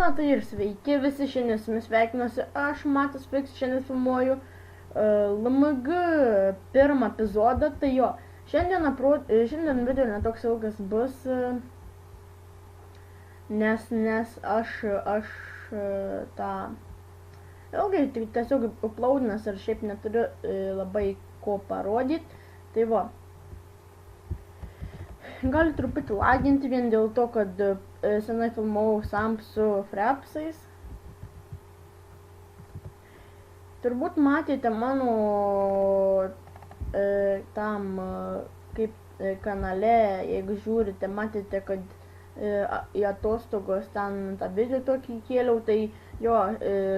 Na tai ir sveiki visi, šiandien su jumis sveikinuosi, aš Matas Fiks, šiandien filmuoju LMG pirmą epizodą, tai jo, šiandien video netoks ilgas bus, nes aš tą ilgai tiesiog uploadinas ir šiaip neturiu labai ko parodyti, tai va. Gali truputį laginti vien dėl to, kad senai filmavau sam su frapsais. Turbūt matėte mano tam kaip kanale, jeigu žiūrite, matėte, kad į atostogos ten tą video tokį kėliau, tai jo,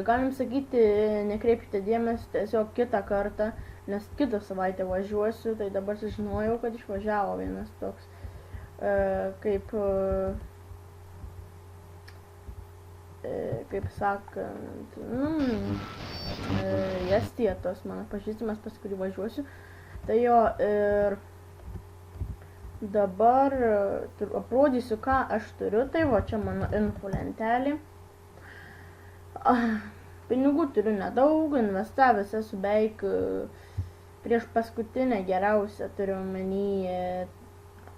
galim sakyti, nekreipkite dėmesį tiesiog kitą kartą, nes kitą savaitę važiuosiu, tai dabar sužinojau, kad išvažiavo vienas toks kaip sakant, Estija, tos mano pažįstamas, pas kurį važiuosiu. Tai jo, ir dabar aprodysiu, ką aš turiu. Tai va, čia mano info lentelė. Pinigų turiu nedaug, investavęs esu beveik prieš paskutinę geriausią, turiu omeny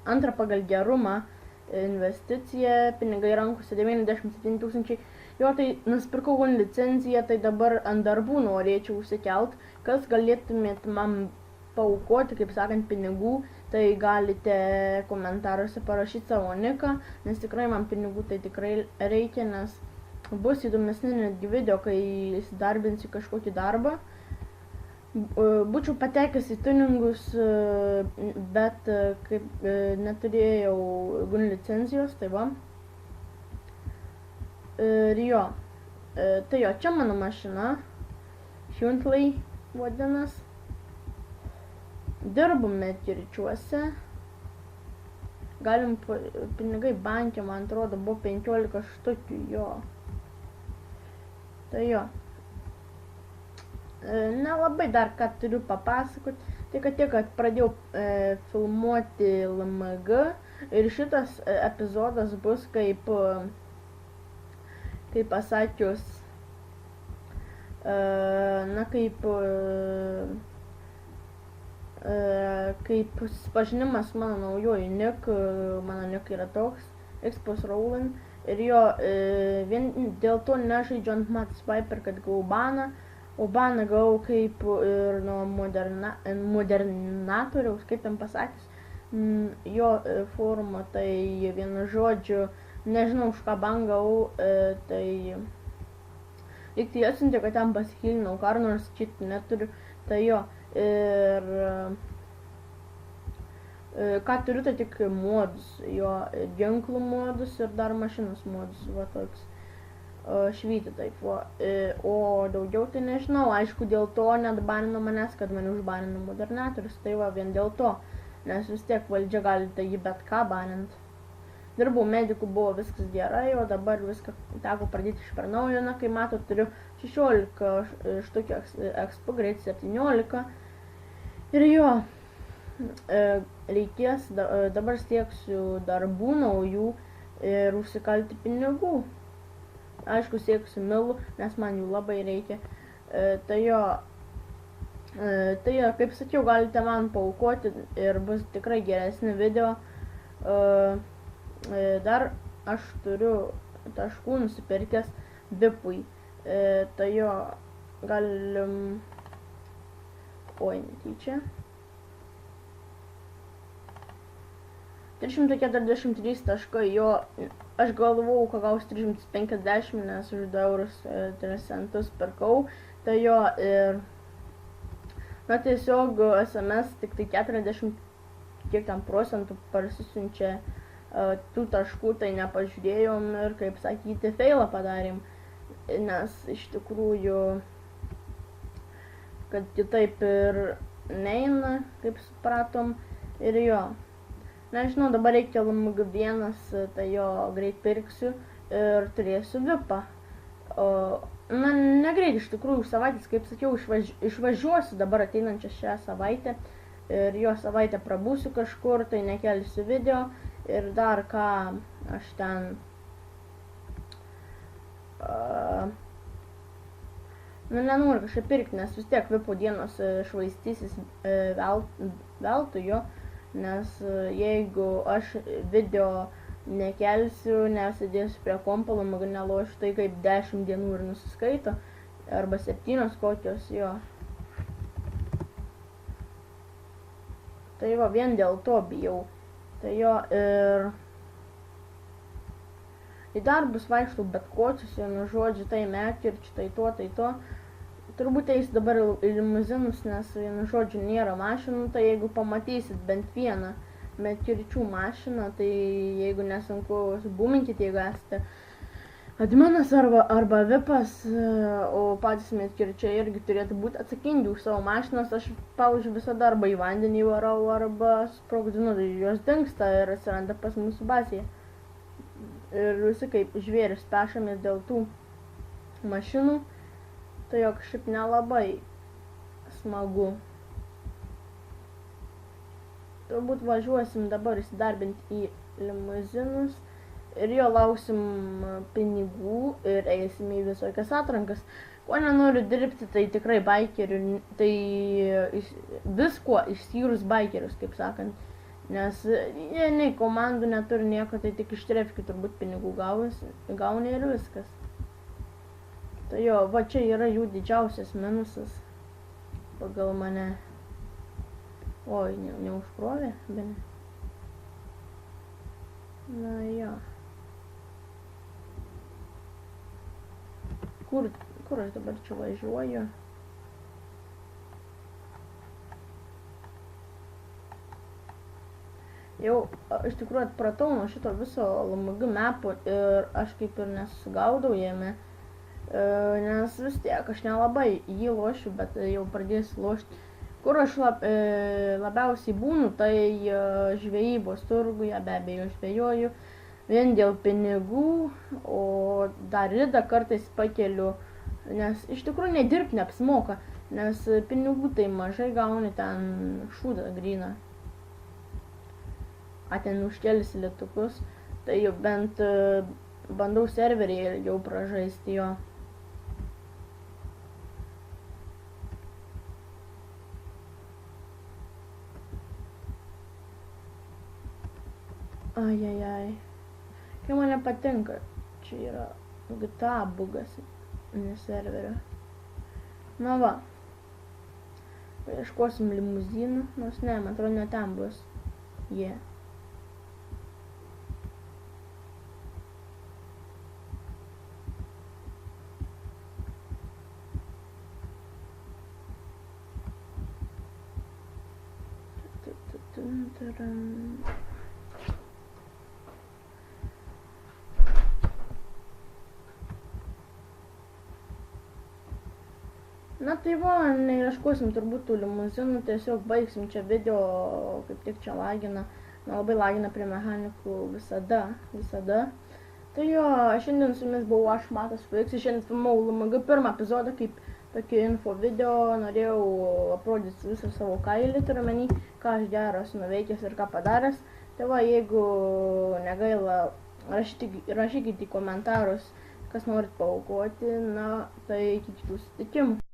antrą pagal gerumą investiciją, pinigai rankose 97 000. Jo, tai nusipirkau licenciją, tai dabar ant darbų norėčiau užsikelt. Kas galėtumėt man paaukoti, kaip sakant, pinigų, tai galite komentaruose parašyti savo niką, nes tikrai man pinigų tai tikrai reikia, nes bus įdomesni netgi video, kai įsidarbinsiu kažkokį darbą. Būčiau patekęs į tuningus, bet kaip neturėjau gun licencijos, tai va. Ir jo, tai jo, čia mano mašina, Hyundai vadinas. Dirbu Medkirčiuose. Galim, pinigai banke, man atrodo, buvo 15 štukių, jo. Tai jo. Nelabai dar ką turiu papasakoti, tai kad pradėjau filmuoti LMG ir šitas epizodas bus kaip pasakius, kaip susipažinimas mano naujoji nik, mano nik yra toks, Expos Roland, ir jo, vien dėl to nežaidžiu ant Matas Viper, kad gavau baną. O baną gavau kaip ir nuo modernatoriaus, kaip ten pasakys, jo forumo, tai vienu žodžiu, nežinau už ką baną gavau, tai lyg tai atsiuntė, kad ten pasihilinau kar, nors čitų neturiu, tai jo, ir ką turiu, tai tik modus, jo, ginklų modus ir dar mašinos modus, va toks. Švyti taip, o daugiau tai nežinau, aišku, dėl to net banino manęs, kad mane užbanino modernatorius, tai va vien dėl to, nes vis tiek valdžia gali tai jį bet ką banint. Dirbau medikų, buvo viskas gerai, o dabar viską teko pradėti iš per naujo, na, kai matot, turiu 16 štukių expo, greit 17, ir jo, reikės, dabar sieksiu darbų naujų ir užsikalti pinigų. Aišku, sieksiu milų, nes man jų labai reikia. Tai jo, kaip sakiau, galite man paaukoti ir bus tikrai geresni video. Dar aš turiu taškų nusipirkęs Vipui. Tai jo, galim... Oi, netyčia. 343 taškai, jo, aš galvau, kad gaus 350, nes už 2 eurus 3 centus perkau, tai jo, ir, na, tiesiog SMS tik tai 40, kiek ten procentų parsisiunčia tų taškų, tai nepažiūrėjom ir, kaip sakyti, failą padarėm, nes iš tikrųjų, kad kitaip ir neina, kaip supratom, ir jo. Nežinau, dabar reikia LMG1, tai jo greit pirksiu ir turėsiu Vipą. Na, negreit iš tikrųjų savaitės, kaip sakiau, išvažiuosiu dabar ateinančią šią savaitę ir jo savaitę prabūsiu kažkur, tai nekelsiu video ir dar ką aš ten Nu, nenoriu kažkaip pirkti, nes vis tiek vipo dienos švaistysis veltui jo, nes jeigu aš video nekelsiu, nesidėsiu prie kompo, lamaga nelošiu, tai kaip 10 dienų ir nusiskaito, arba 7 kokios jo. Tai va, vien dėl to bijau. Tai jo, ir į darbus vaikštau bet kokius, vienu žodžiu, tai medkirčių, tai to. Turbūt eis dabar į limuzinus, nes vienu žodžiu nėra mašinų, tai jeigu pamatysit bent vieną medkirčių mašiną, tai jeigu nesunku subuminkit, jeigu esate adminas arba vipas, o patys medkirčiai irgi turėtų būti atsakingi už savo mašinas. Aš, pavyzdžiui, visada arba į vandenį varau, arba sprogdinu, tai jos dingsta ir atsiranda pas mūsų bazėje. Ir visi kaip žvėris pešamės dėl tų mašinų, tai jo kažkaip nelabai smagu. Turbūt važiuosim dabar įsidarbinti į limuzinus ir jo lauksim pinigų ir eisim į visokias atrankas. Ko nenoriu dirbti, tai tikrai baikerių, tai visko išskyrus baikerius, kaip sakant. Nes jie nei komandų neturi nieko, tai tik iš trefkių turbūt pinigų gauni ir viskas. Tai jo, va čia yra jų didžiausias minusas pagal mane. Oi, neužkrovė, bene. Na jo. Kur aš dabar čia važiuoju? Jau iš tikrųjų atpratau nuo šito viso LMG mapo ir aš kaip ir nesugaudau jame, nes vis tiek aš nelabai jį lošiu, bet jau pradėsiu lošti. Kur aš labiausiai būnu, tai žvejybos turguje, be abejo žvejoju, vien dėl pinigų, o dar ridą kartais pakeliu, nes iš tikrųjų nedirbti neapsimoka, nes pinigų tai mažai gauni, ten šūdą gryną. Ten už kelis litukus, tai jau bent bandau serverį ilgiau pražaisti jo. Ajajaj. Kai man nepatinka, čia yra GTA bugas, ne serverio. Na va. Ieškosim limuzinų, nors ne, man atrodo, ne ten bus. Jie. Na tai va, neieškosim turbūt tų limuzinų, tiesiog baigsim čia video, kaip tik čia lagina, labai lagina prie mechanikų visada. Tai jo, šiandien su jumis buvau aš, Matas Fuiksi, šiandien filmavau LMG pirmą epizodą kaip tokį info video, norėjau aprodyti visą savo kailį, turiu omeny, ką aš geras nuveikęs ir ką padaręs. Tai va, jeigu negaila, rašykite į komentarus, kas norit paaukoti, na tai iki kitų susitikimų.